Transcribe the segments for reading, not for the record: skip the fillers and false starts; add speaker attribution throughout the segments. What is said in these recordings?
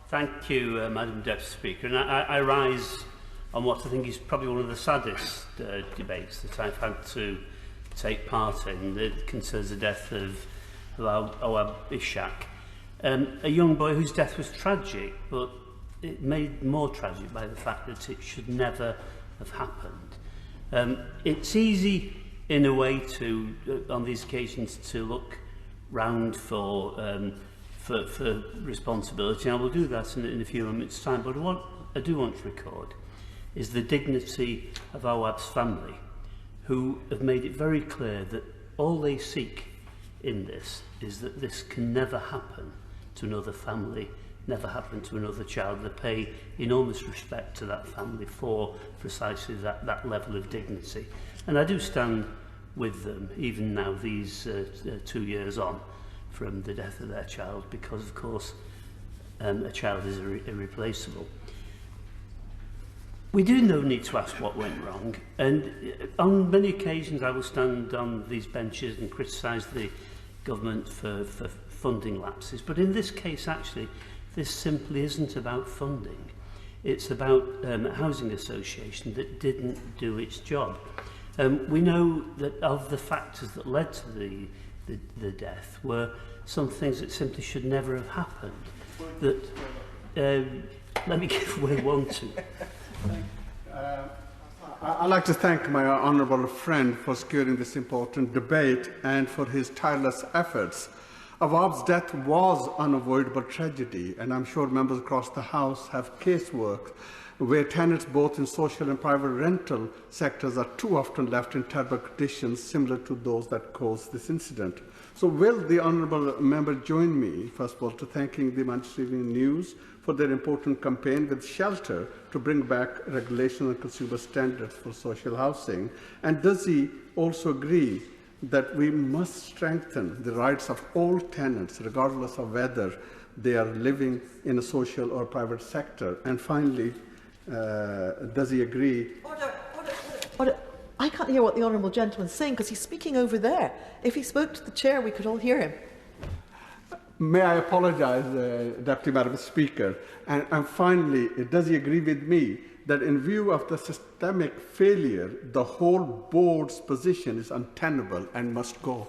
Speaker 1: Thank you, Madam Deputy Speaker. And I rise on what I think is probably one of the saddest debates that I've had to take part in. It concerns the death of Awaab Ishak, a young boy whose death was tragic, but it made more tragic by the fact that it should never have happened. It's easy, in a way, to on these occasions, to look round for responsibility. I will do that in a few moments' time. But what I do want to record is the dignity of Awaab's family, who have made it very clear that all they seek in this is that this can never happen to another family, never happen to another child. They pay enormous respect to that family for precisely that level of dignity. And I do stand with them, even now, these 2 years on from the death of their child, because, of course, a child is irreplaceable. We do need to ask what went wrong, and on many occasions I will stand on these benches and criticise the government for funding lapses, but in this case, actually, this simply isn't about funding. It's about a housing association that didn't do its job. We know that of the factors that led to the death were some things that simply should never have happened. That let me give away one to.
Speaker 2: I'd like to thank my honourable friend for securing this important debate and for his tireless efforts. Awaab's death was unavoidable tragedy, and I'm sure members across the House have casework where tenants both in social and private rental sectors are too often left in terrible conditions similar to those that caused this incident. So will the honourable member join me, first of all, to thanking the Manchester Evening News for their important campaign with Shelter to bring back regulation and consumer standards for social housing? And does he also agree that we must strengthen the rights of all tenants, regardless of whether they are living in a social or private sector? And finally, does he agree?
Speaker 3: Order. I can't hear what the honourable gentleman is saying because he's speaking over there. If he spoke to the chair, we could all hear him.
Speaker 2: May I apologise, Deputy Madam Speaker? And finally, does he agree with me that in view of the systemic failure, the whole board's position is untenable and must go?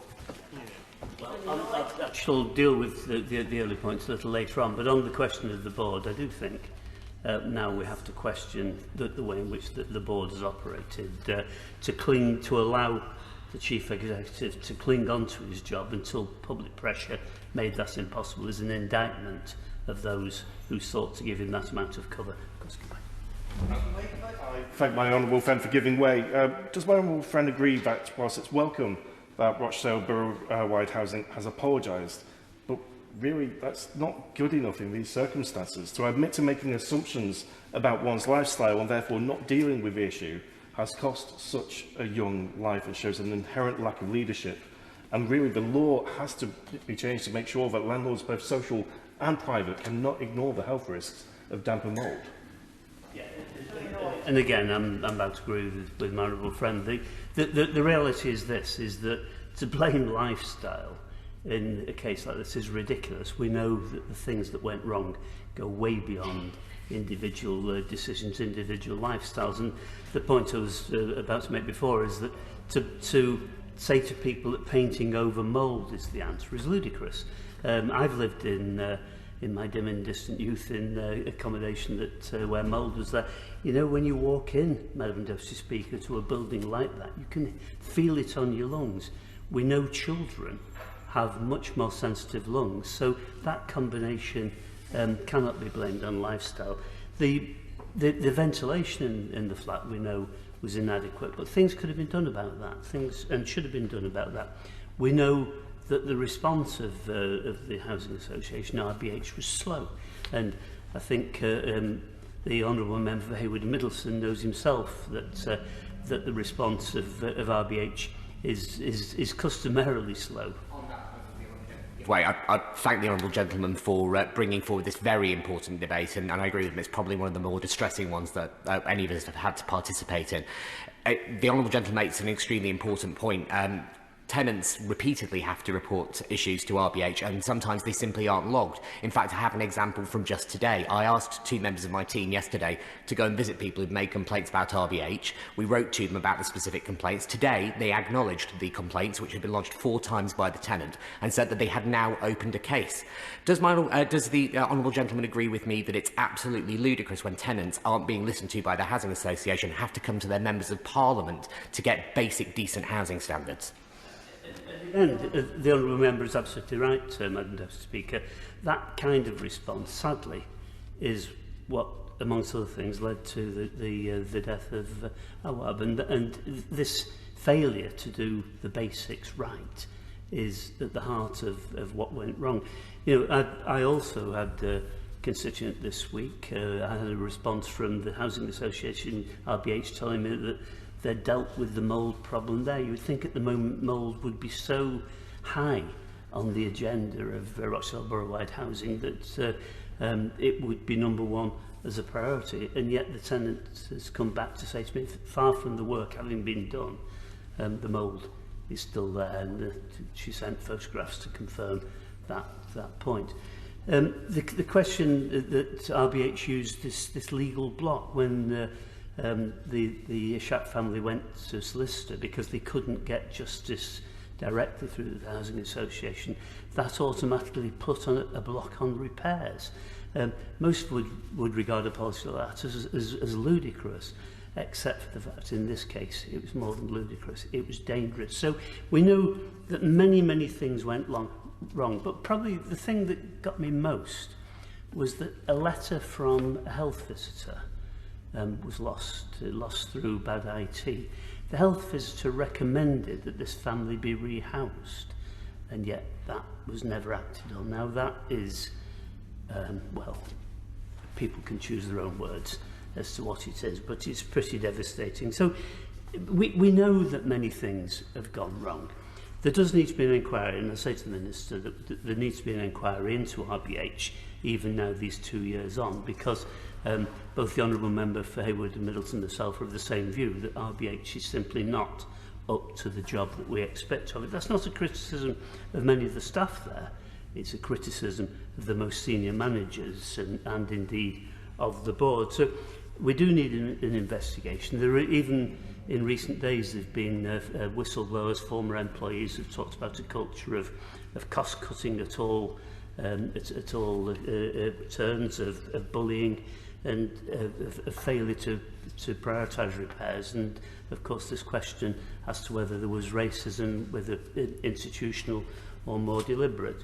Speaker 1: Well, I shall deal with the early points a little later on, but on the question of the board, I do think now we have to question the way in which the board has operated, to allow the chief executive to cling on to his job until public pressure made that impossible is an indictment of those who sought to give him that amount of cover.
Speaker 4: I thank my honourable friend for giving way. Does my honourable friend agree that whilst it's welcome that Rochdale Boroughwide Housing has apologised, but really that's not good enough in these circumstances? To admit to making assumptions about one's lifestyle and therefore not dealing with the issue has cost such a young life and shows an inherent lack of leadership. And really the law has to be changed to make sure that landlords, both social and private, cannot ignore the health risks of damp and mould.
Speaker 1: And again, I'm about to agree with my honourable friend. The reality is this, is that to blame lifestyle in a case like this is ridiculous. We know that the things that went wrong go way beyond individual decisions, individual lifestyles. And the point I was about to make before is that to say to people that painting over mould is the answer is ludicrous. I've lived in my dim and distant youth in accommodation that where mould was there. You know, when you walk in, Madam Deputy Speaker, to a building like that, you can feel it on your lungs. We know children have much more sensitive lungs, so that combination cannot be blamed on lifestyle. The ventilation in the flat, we know, was inadequate, but things could have been done about that, and should have been done about that. We know that the response of the Housing Association, RBH, was slow, and I think the Honourable Member for Hayward and Middleton knows himself that the response of RBH is customarily slow.
Speaker 5: I thank the honourable gentleman for bringing forward this very important debate, and I agree with him, it's probably one of the more distressing ones that any of us have had to participate in. The honourable gentleman makes an extremely important point. tenants repeatedly have to report issues to RBH, and sometimes they simply aren't logged. In fact, I have an example from just today. I asked 2 members of my team yesterday to go and visit people who've made complaints about RBH. We wrote to them about the specific complaints. Today, they acknowledged the complaints, which had been lodged 4 times by the tenant, and said that they had now opened a case. Does the honourable gentleman agree with me that it's absolutely ludicrous when tenants aren't being listened to by the Housing Association, have to come to their members of Parliament to get basic, decent housing standards?
Speaker 1: And the honourable member is absolutely right, Madam Deputy Speaker. That kind of response, sadly, is what, amongst other things, led to the death of Awaab. And this failure to do the basics right is at the heart of what went wrong. You know, I also had a constituent this week. I had a response from the Housing Association, RBH, telling me that they dealt with the mould problem there. You would think at the moment mould would be so high on the agenda of Rochdale Boroughwide housing that it would be #1 as a priority, and yet the tenant has come back to say to me, far from the work having been done, the mould is still there, and she sent photographs to confirm that point. The question that RBH used this legal block when the Ishak family went to solicitor because they couldn't get justice directly through the Housing Association, that automatically put on a block on repairs. Most would regard a policy like that as ludicrous, except for the fact in this case it was more than ludicrous, it was dangerous. So we know that many things went wrong, but probably the thing that got me most was that a letter from a health visitor was lost through bad IT. The health visitor recommended that this family be rehoused, and yet that was never acted on. Now that is, well, people can choose their own words as to what it is, but it's pretty devastating. So we know that many things have gone wrong. There does need to be an inquiry, and I say to the Minister that there needs to be an inquiry into RBH, even now these 2 years on, because both the Honourable Member for Hayward and Middleton and myself are of the same view, that RBH is simply not up to the job that we expect of it. That's not a criticism of many of the staff there, it's a criticism of the most senior managers and indeed of the board. So we do need an investigation. There are even in recent days there's been whistleblowers, former employees who've talked about a culture of cost cutting at all turns, of bullying, and a failure to prioritise repairs. And of course this question as to whether there was racism, whether institutional or more deliberate.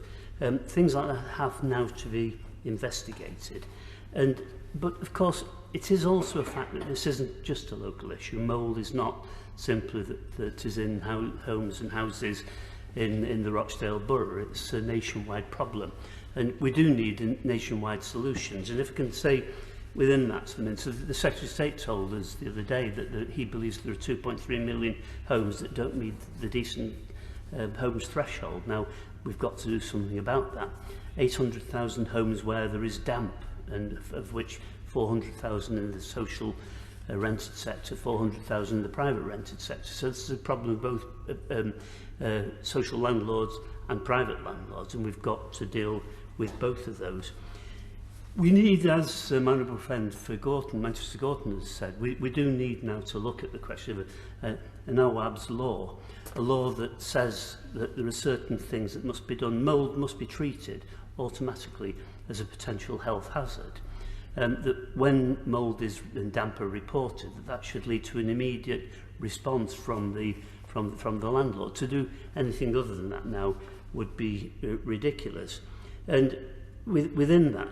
Speaker 1: Things like that have now to be investigated. But of course it is also a fact that this isn't just a local issue. Mould is not simply that is in homes and houses in the Rochdale borough. It's a nationwide problem, and we do need nationwide solutions. And if I can say within that, the Secretary of State told us the other day that he believes there are 2.3 million homes that don't meet the decent homes threshold. Now we've got to do something about that. 800,000 homes where there is damp, and of which 400,000 in the social rented sector, 400,000 in the private rented sector. So this is a problem of both social landlords and private landlords, and we've got to deal with both of those. We need, as my honourable friend for Gorton, Manchester Gorton has said, we do need now to look at the question of an Awaab's law, a law that says that there are certain things that must be done. Mould must be treated automatically as a potential health hazard. That when mould is and damp are reported, that should lead to an immediate response from the landlord. To do anything other than that now would be ridiculous. And within that,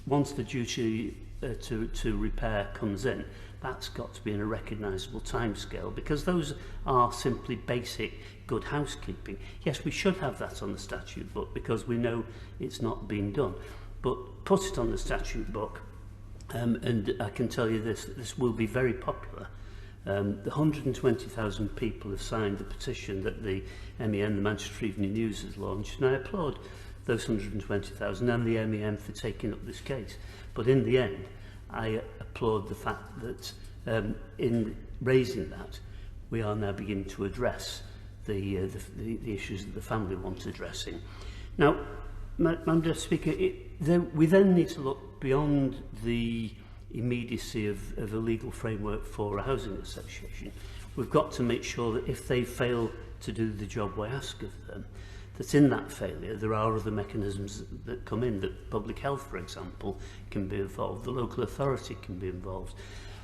Speaker 1: once the duty to repair comes in, that's got to be in a recognisable timescale, because those are simply basic good housekeeping. Yes, we should have that on the statute book because we know it's not being done, but put it on the statute book, and I can tell you this will be very popular. The 120,000 people have signed the petition that the MEN, the Manchester Evening News, has launched, and I applaud those 120,000 and the MEN for taking up this case. But in the end, I applaud the fact that in raising that, we are now beginning to address the issues that the family want addressing. Now, Madam Speaker, we then need to look beyond the immediacy of a legal framework for a housing association. We've got to make sure that if they fail to do the job we ask of them, that in that failure there are other mechanisms that come in, that public health, for example, can be involved, the local authority can be involved,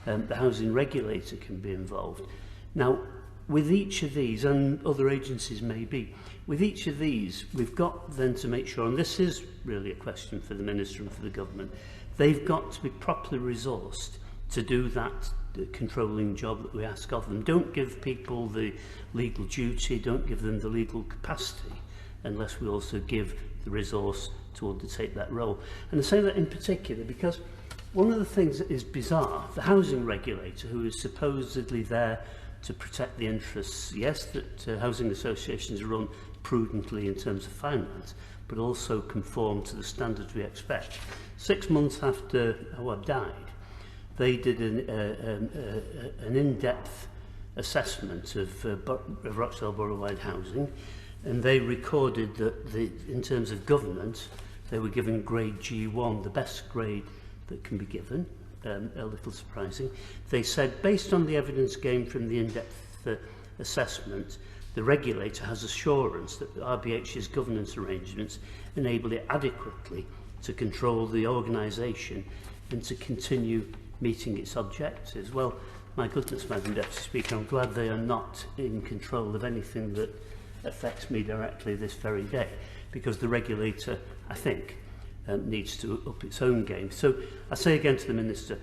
Speaker 1: the housing regulator can be involved. Now, with each of these, and other agencies may be, with each of these, we've got then to make sure, and this is really a question for the Minister and for the Government, they've got to be properly resourced to do that controlling job that we ask of them. Don't give people the legal duty, don't give them the legal capacity, unless we also give the resource to undertake that role. And I say that in particular because one of the things that is bizarre, the housing regulator, who is supposedly there to protect the interests, yes, that housing associations run prudently in terms of finance, but also conform to the standards we expect. 6 months after Awaab died, they did an in-depth assessment of Rochdale Boroughwide housing, and they recorded that in terms of governance, they were given grade G1, the best grade that can be given, a little surprising. They said, based on the evidence gained from the in-depth assessment, the regulator has assurance that RBH's governance arrangements enable it adequately to control the organisation and to continue meeting its objectives. Well, my goodness, Madam Deputy Speaker, I'm glad they are not in control of anything that affects me directly this very day, because the regulator, I think, needs to up its own game. So I say again to the Minister,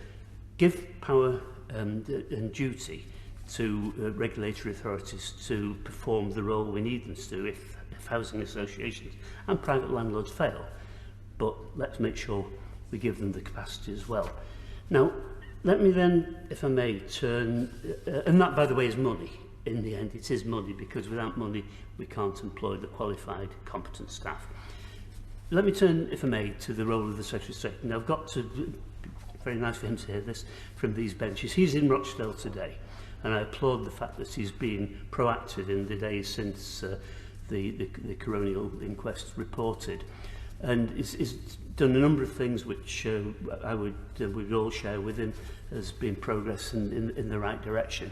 Speaker 1: give power and duty to regulatory authorities to perform the role we need them to do if housing associations and private landlords fail. But let's make sure we give them the capacity as well. Now, let me then, if I may, turn, and that, by the way, is money. In the end, it is money, because without money, we can't employ the qualified, competent staff. Let me turn, if I may, to the role of the Secretary of State. Now, I've got to, very nice for him to hear this from these benches. He's in Rochdale today, and I applaud the fact that he's been proactive in the days since the coronial inquest reported. And he's done a number of things which we'd all share with him as being progress in the right direction.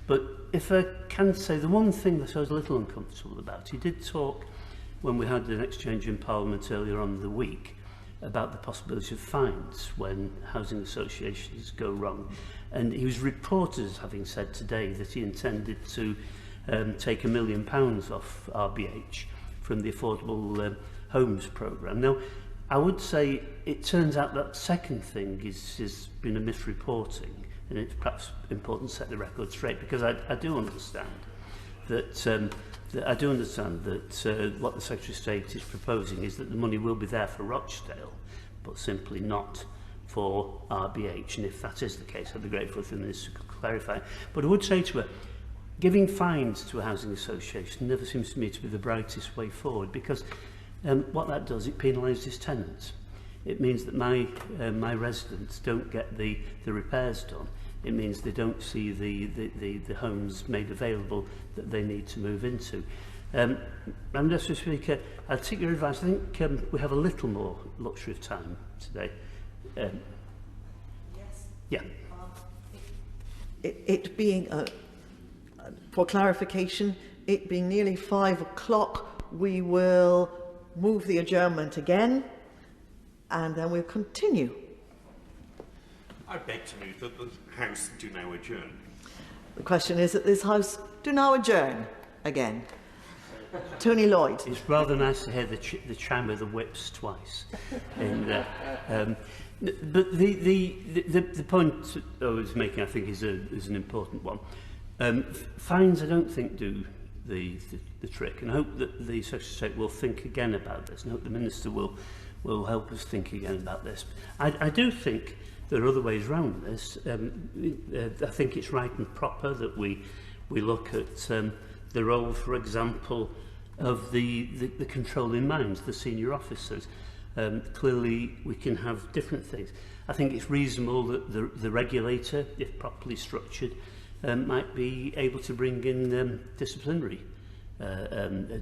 Speaker 1: But if I can say, the one thing that I was a little uncomfortable about, he did talk when we had an exchange in Parliament earlier on in the week about the possibility of fines when housing associations go wrong. And he was reported as having said today that he intended to take £1 million off RBH from the Affordable Homes programme. Now, I would say it turns out that second thing has been a misreporting, and it's perhaps important to set the record straight, because I do understand that what the Secretary of State is proposing is that the money will be there for Rochdale, but simply not for RBH. And if that is the case, I'd be grateful if the Minister could clarify. But I would say to her, giving fines to a housing association never seems to me to be the brightest way forward, because what that does, it penalises tenants. It means that my residents don't get the repairs done. It means they don't see the homes made available that they need to move into. Madam Deputy Speaker, I'll take your advice. I think we have a little more luxury of time today.
Speaker 3: Yes.
Speaker 1: Yeah.
Speaker 3: It being, for clarification, it being nearly 5 o'clock, we will move the adjournment again, and then we'll continue.
Speaker 6: I beg to move that the House do now adjourn.
Speaker 3: The question is that this House do now adjourn again. Tony Lloyd.
Speaker 1: It's rather nice to hear the chime of the whips twice. But the point I was making, I think, is an important one. Fines, I don't think, do the trick, and I hope that the Secretary of State will think again about this, and I hope the Minister will help us think again about this. I do think there are other ways around this. I think it's right and proper that we look at the role, for example, of the controlling minds, the senior officers. Clearly, we can have different things. I think it's reasonable that the regulator, if properly structured, might be able to bring in disciplinary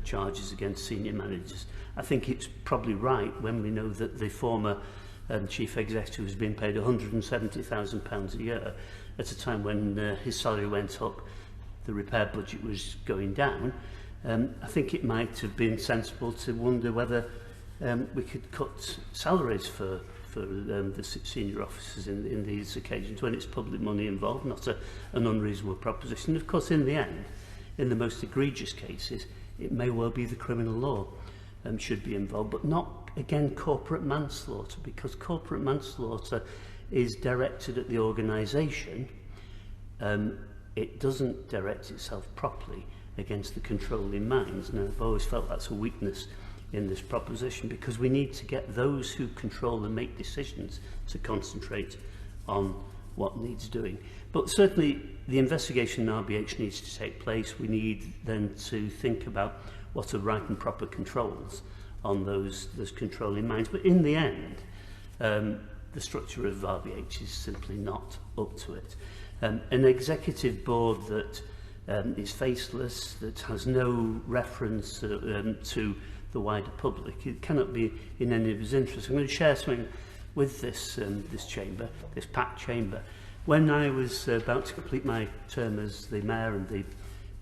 Speaker 1: charges against senior managers. I think it's probably right when we know that the former chief executive was being paid £170,000 a year at a time when his salary went up, the repair budget was going down. I think it might have been sensible to wonder whether we could cut salaries for the senior officers in these occasions when it's public money involved, not an unreasonable proposition. Of course, in the end, in the most egregious cases, it may well be the criminal law should be involved, but not, again, corporate manslaughter, because corporate manslaughter is directed at the organisation. It doesn't direct itself properly against the controlling minds. Now, I've always felt that's a weakness in this proposition, because we need to get those who control and make decisions to concentrate on what needs doing. But certainly the investigation in RBH needs to take place. We need then to think about what are right and proper controls on those controlling minds. But in the end, the structure of RBH is simply not up to it. An executive board that is faceless, that has no reference to the wider public, it cannot be in any of his interests. I'm going to share something with this chamber, this packed chamber. When I was about to complete my term as the Mayor and the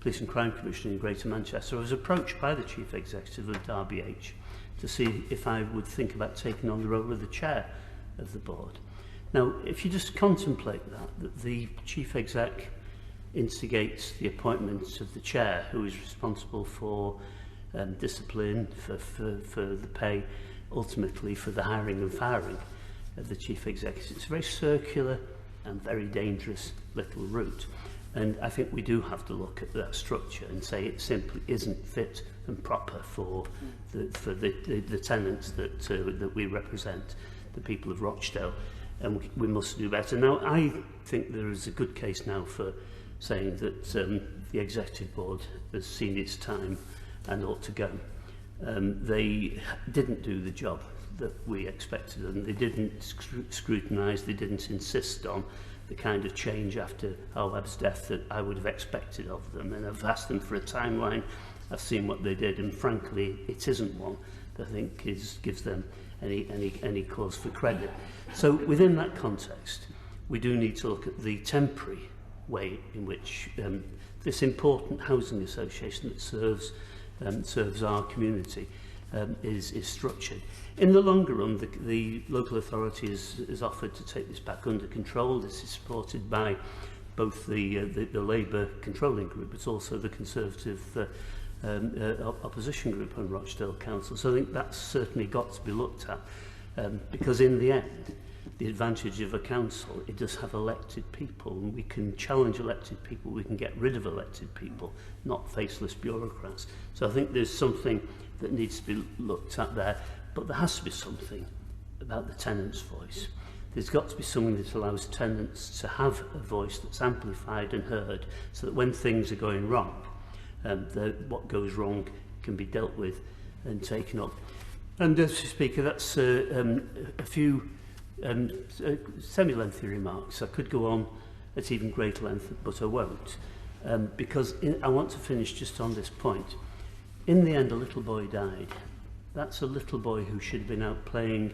Speaker 1: Police and Crime Commissioner in Greater Manchester, I was approached by the Chief Executive of RBH to see if I would think about taking on the role of the Chair of the Board. Now, if you just contemplate that the Chief Exec instigates the appointment of the Chair, who is responsible for discipline, for the pay, ultimately for the hiring and firing of the Chief Executive. It's a very circular and very dangerous little route. And I think we do have to look at that structure and say it simply isn't fit and proper for the tenants that we represent, the people of Rochdale, and we must do better. Now, I think there is a good case now for saying that the Executive Board has seen its time and ought to go. They didn't do the job that we expected them. They didn't scrutinise, they didn't insist on the kind of change after Awaab's death that I would have expected of them. And I've asked them for a timeline. I've seen what they did, and frankly, it isn't one that I think gives them any cause for credit. So within that context, we do need to look at the temporary way in which this important housing association that serves our community is structured. In the longer run, the local authority has offered to take this back under control. This is supported by both the Labour controlling group, but also the Conservative opposition group on Rochdale Council. So I think that's certainly got to be looked at, because in the end, the advantage of a council, it does have elected people, and we can challenge elected people, we can get rid of elected people, not faceless bureaucrats. So I think there's something that needs to be looked at there, but there has to be something about the tenant's voice. There's got to be something that allows tenants to have a voice that's amplified and heard, so that when things are going wrong, what goes wrong can be dealt with and taken up. And Mr. Speaker, that's a few semi-lengthy remarks. I could go on at even greater length, but I won't, because I want to finish just on this point. In the end, a little boy died. That's a little boy who should have been out playing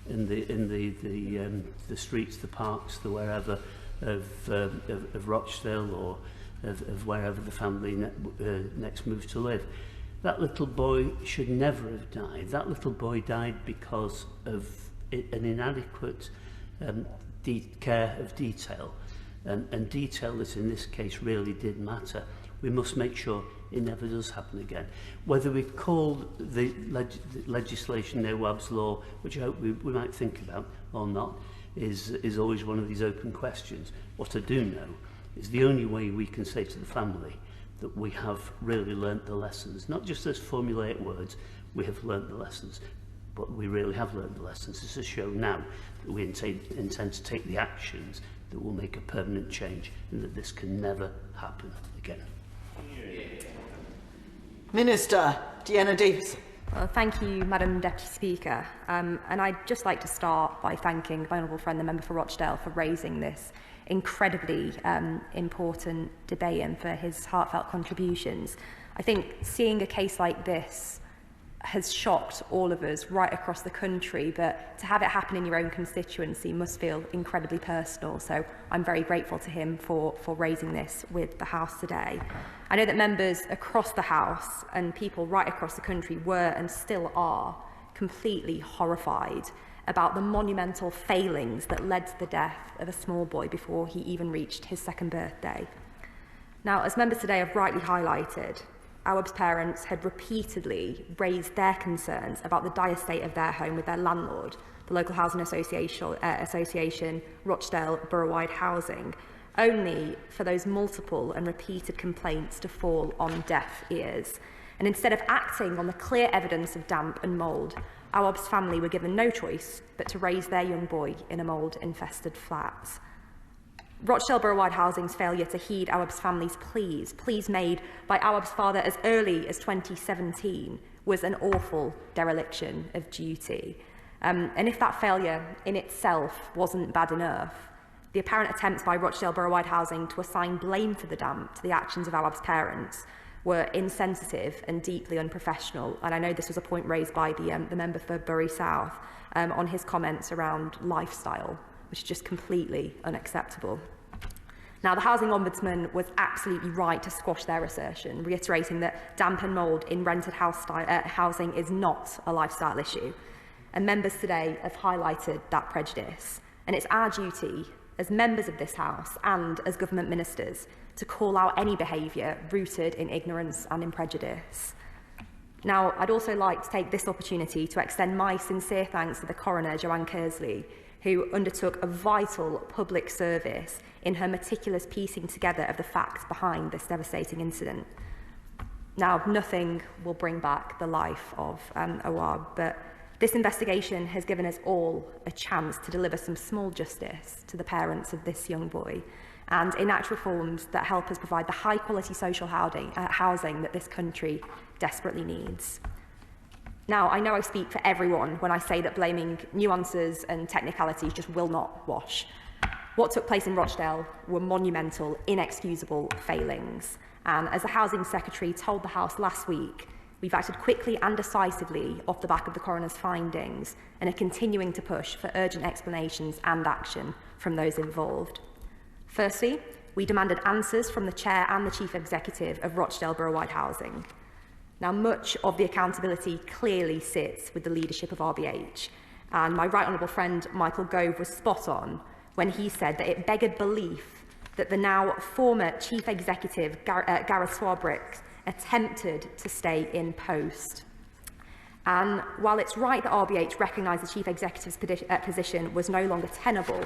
Speaker 1: in the streets, the parks, the wherever of Rochdale, or of wherever the family next moved to live. That little boy should never have died. That little boy died because of an inadequate care of detail, and detail that in this case really did matter. We must make sure it never does happen again. Whether we call the legislation Awaab's law, which I hope we might think about, or not, is always one of these open questions. What I do know is the only way we can say to the family that we have really learnt the lessons, not just as formulaic words, we have learnt the lessons, but we really have learnt the lessons, is to show now that we intend to take the actions that will make a permanent change, and that this can never happen again.
Speaker 3: Minister Deanna Davis.
Speaker 7: Well, thank you, Madam Deputy Speaker. And I'd just like to start by thanking my honourable friend, the member for Rochdale, for raising this incredibly important debate and for his heartfelt contributions. I think seeing a case like this has shocked all of us right across the country, but to have it happen in your own constituency must feel incredibly personal. So I'm very grateful to him for raising this with the House today. I know that members across the House and people right across the country were and still are completely horrified about the monumental failings that led to the death of a small boy before he even reached his second birthday. Now, as members today have rightly highlighted, Awaab's parents had repeatedly raised their concerns about the dire state of their home with their landlord, the local housing association Rochdale Boroughwide Housing, only for those multiple and repeated complaints to fall on deaf ears. And instead of acting on the clear evidence of damp and mould, Awaab's family were given no choice but to raise their young boy in a mould-infested flat. Rochdale Boroughwide Housing's failure to heed Awaab's family's pleas made by Awaab's father as early as 2017, was an awful dereliction of duty. And if that failure in itself wasn't bad enough, the apparent attempts by Rochdale Boroughwide Housing to assign blame for the damp to the actions of Awaab's parents were insensitive and deeply unprofessional. And I know this was a point raised by the member for Bury South on his comments around lifestyle, which is just completely unacceptable. Now, the Housing Ombudsman was absolutely right to squash their assertion, reiterating that damp and mould in rented housing is not a lifestyle issue. And members today have highlighted that prejudice. And it's our duty as members of this House and as government ministers to call out any behaviour rooted in ignorance and in prejudice. Now, I'd also like to take this opportunity to extend my sincere thanks to the coroner, Joanne Kersley, who undertook a vital public service in her meticulous piecing together of the facts behind this devastating incident. Now, nothing will bring back the life of Awaab, but this investigation has given us all a chance to deliver some small justice to the parents of this young boy and enact reforms that help us provide the high-quality social housing that this country desperately needs. Now, I know I speak for everyone when I say that blaming nuances and technicalities just will not wash. What took place in Rochdale were monumental, inexcusable failings. And as the Housing Secretary told the House last week, we've acted quickly and decisively off the back of the coroner's findings and are continuing to push for urgent explanations and action from those involved. Firstly, we demanded answers from the Chair and the Chief Executive of Rochdale Boroughwide Housing. Now, much of the accountability clearly sits with the leadership of RBH, and my right honourable friend Michael Gove was spot on when he said that it beggared belief that the now former Chief Executive Gareth Swarbrick attempted to stay in post. And while it's right that RBH recognised the Chief Executive's position was no longer tenable,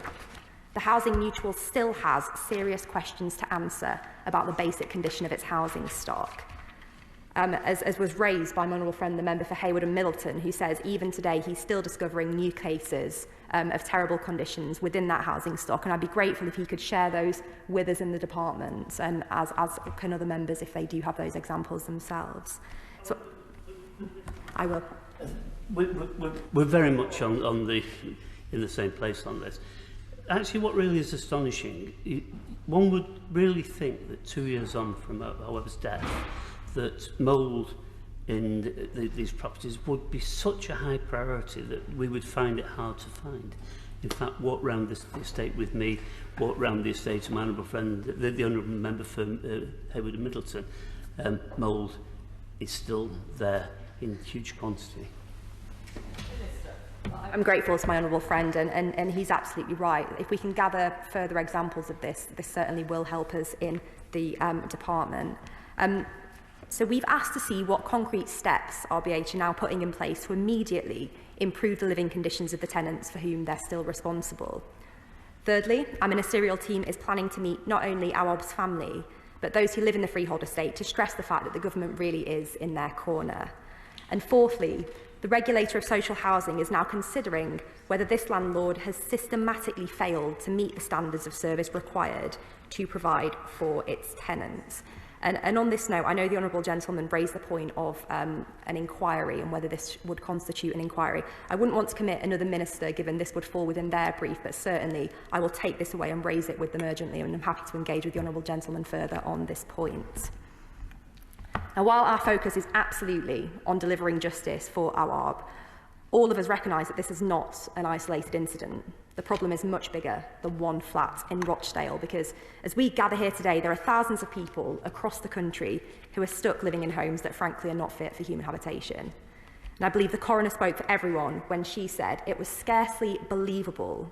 Speaker 7: the Housing Mutual still has serious questions to answer about the basic condition of its housing stock. As was raised by my honourable friend, the member for Hayward and Middleton, who says even today he's still discovering new cases of terrible conditions within that housing stock. And I'd be grateful if he could share those with us in the department, as can other members if they do have those examples themselves. So, I will.
Speaker 1: We're very much in the same place on this. Actually, what really is astonishing, one would really think that 2 years on from Awaab's death, that mould in these properties would be such a high priority that we would find it hard to find. In fact, walk round the estate with me, walk round the estate of my honourable friend, the honourable member for Hayward and Middleton, mould is still there in huge quantity.
Speaker 7: I'm grateful to my honourable friend, and he's absolutely right. If we can gather further examples of this, this certainly will help us in the department. So we've asked to see what concrete steps RBH are now putting in place to immediately improve the living conditions of the tenants for whom they're still responsible. Thirdly, our ministerial team is planning to meet not only Awaab's family, but those who live in the freehold estate to stress the fact that the government really is in their corner. And fourthly, the regulator of social housing is now considering whether this landlord has systematically failed to meet the standards of service required to provide for its tenants. And on this note, I know the honourable gentleman raised the point of an inquiry and whether this would constitute an inquiry. I wouldn't want to commit another minister, given this would fall within their brief, but certainly I will take this away and raise it with them urgently, and I'm happy to engage with the honourable gentleman further on this point. Now, while our focus is absolutely on delivering justice for Awaab, all of us recognise that this is not an isolated incident. The problem is much bigger than one flat in Rochdale, because as we gather here today, there are thousands of people across the country who are stuck living in homes that frankly are not fit for human habitation. And I believe the coroner spoke for everyone when she said it was scarcely believable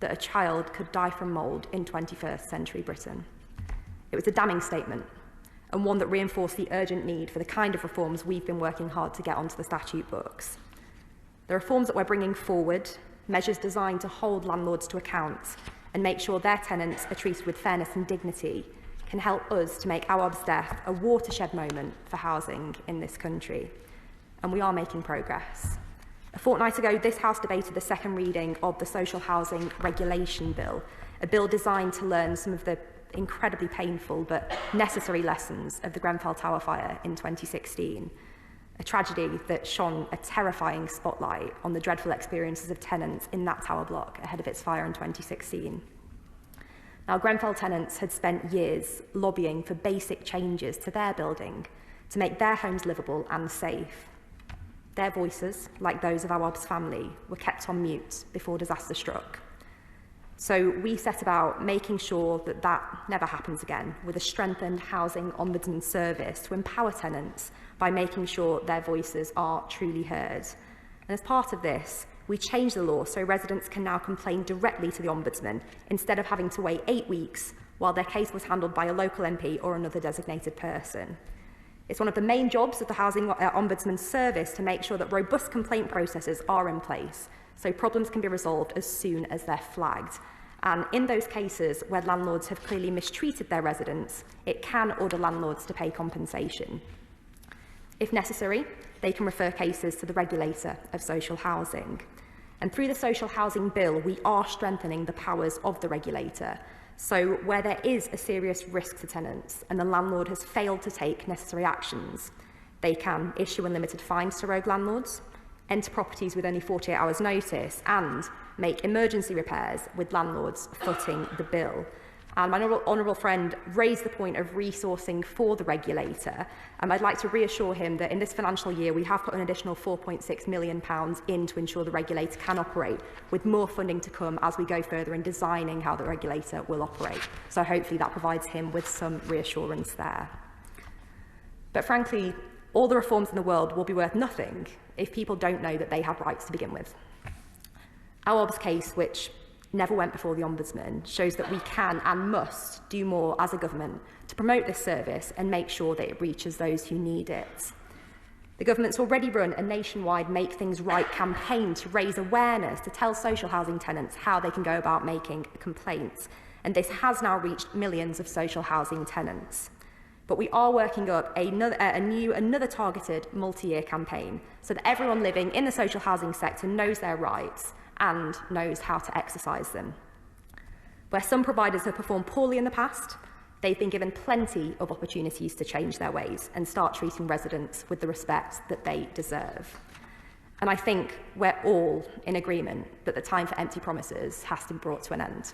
Speaker 7: that a child could die from mould in 21st century Britain. It was a damning statement, and one that reinforced the urgent need for the kind of reforms we've been working hard to get onto the statute books. The reforms that we're bringing forward, measures designed to hold landlords to account and make sure their tenants are treated with fairness and dignity, can help us to make Awaab's death a watershed moment for housing in this country. And we are making progress. A fortnight ago, this House debated the second reading of the Social Housing Regulation Bill, a bill designed to learn some of the incredibly painful but necessary lessons of the Grenfell Tower fire in 2016, a tragedy that shone a terrifying spotlight on the dreadful experiences of tenants in that tower block ahead of its fire in 2016. Now, Grenfell tenants had spent years lobbying for basic changes to their building to make their homes livable and safe. Their voices, like those of Awaab's family, were kept on mute before disaster struck. So we set about making sure that that never happens again, with a strengthened housing ombudsman service to empower tenants by making sure their voices are truly heard. And as part of this, we changed the law so residents can now complain directly to the ombudsman instead of having to wait 8 weeks while their case was handled by a local MP or another designated person. It's one of the main jobs of the Housing Ombudsman Service to make sure that robust complaint processes are in place, so problems can be resolved as soon as they're flagged. And in those cases where landlords have clearly mistreated their residents, it can order landlords to pay compensation. If necessary, they can refer cases to the regulator of social housing. And through the Social Housing Bill, we are strengthening the powers of the regulator. So where there is a serious risk to tenants and the landlord has failed to take necessary actions, they can issue unlimited fines to rogue landlords, enter properties with only 48 hours notice, and make emergency repairs with landlords footing the bill. And my honourable friend raised the point of resourcing for the regulator. I'd like to reassure him that in this financial year we have put an additional £4.6 million in to ensure the regulator can operate, with more funding to come as we go further in designing how the regulator will operate. So hopefully that provides him with some reassurance there. But frankly, all the reforms in the world will be worth nothing if people don't know that they have rights to begin with. Awaab's case, which never went before the Ombudsman, shows that we can and must do more as a government to promote this service and make sure that it reaches those who need it. The government's already run a nationwide Make Things Right campaign to raise awareness, to tell social housing tenants how they can go about making complaints, and this has now reached millions of social housing tenants. But we are working up another targeted multi-year campaign so that everyone living in the social housing sector knows their rights and knows how to exercise them. Where some providers have performed poorly in the past, they've been given plenty of opportunities to change their ways and start treating residents with the respect that they deserve. And I think we're all in agreement that the time for empty promises has to be brought to an end.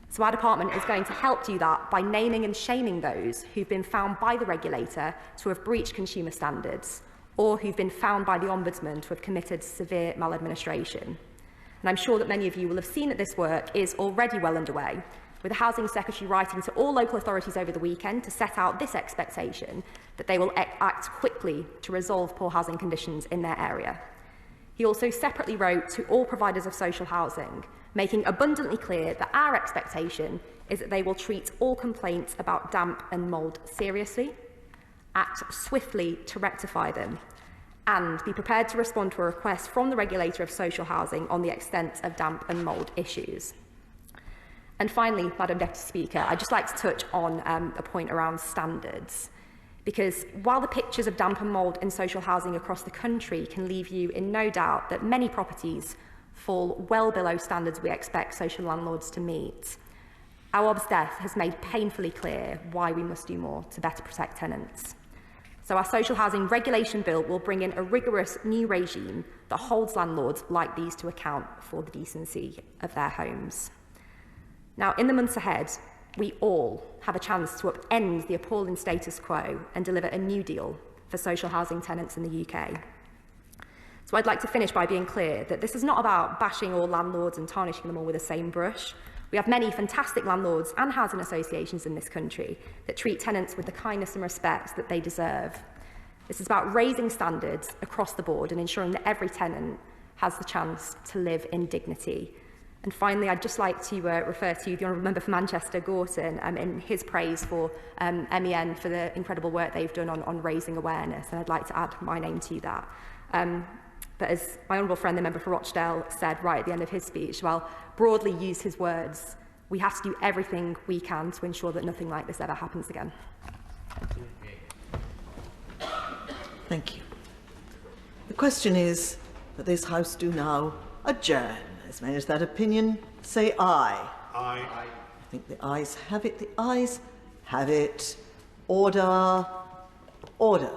Speaker 7: So our department is going to help do that by naming and shaming those who've been found by the regulator to have breached consumer standards, or who've been found by the Ombudsman to have committed severe maladministration. And I'm sure that many of you will have seen that this work is already well underway, with the Housing Secretary writing to all local authorities over the weekend to set out this expectation that they will act quickly to resolve poor housing conditions in their area. He also separately wrote to all providers of social housing, making abundantly clear that our expectation is that they will treat all complaints about damp and mould seriously, act swiftly to rectify them, and be prepared to respond to a request from the regulator of social housing on the extent of damp and mould issues. And finally, Madam Deputy Speaker, I'd just like to touch on a point around standards. Because while the pictures of damp and mould in social housing across the country can leave you in no doubt that many properties fall well below standards we expect social landlords to meet, Awaab's death has made painfully clear why we must do more to better protect tenants. So our Social Housing Regulation Bill will bring in a rigorous new regime that holds landlords like these to account for the decency of their homes. Now, in the months ahead, we all have a chance to upend the appalling status quo and deliver a new deal for social housing tenants in the UK. So I'd like to finish by being clear that this is not about bashing all landlords and tarnishing them all with the same brush. We have many fantastic landlords and housing associations in this country that treat tenants with the kindness and respect that they deserve. This is about raising standards across the board and ensuring that every tenant has the chance to live in dignity. And finally, I'd just like to refer to the Honourable Member for Manchester, Gorton, in his praise for MEN for the incredible work they've done on raising awareness, and I'd like to add my name to that. But as my honourable friend, the member for Rochdale, said right at the end of his speech, well, broadly used his words, we have to do everything we can to ensure that nothing like this ever happens again.
Speaker 3: Thank you. The question is that this House do now adjourn. As many as that opinion, say aye.
Speaker 6: Aye.
Speaker 3: I think the ayes have it. The ayes have it. Order. Order.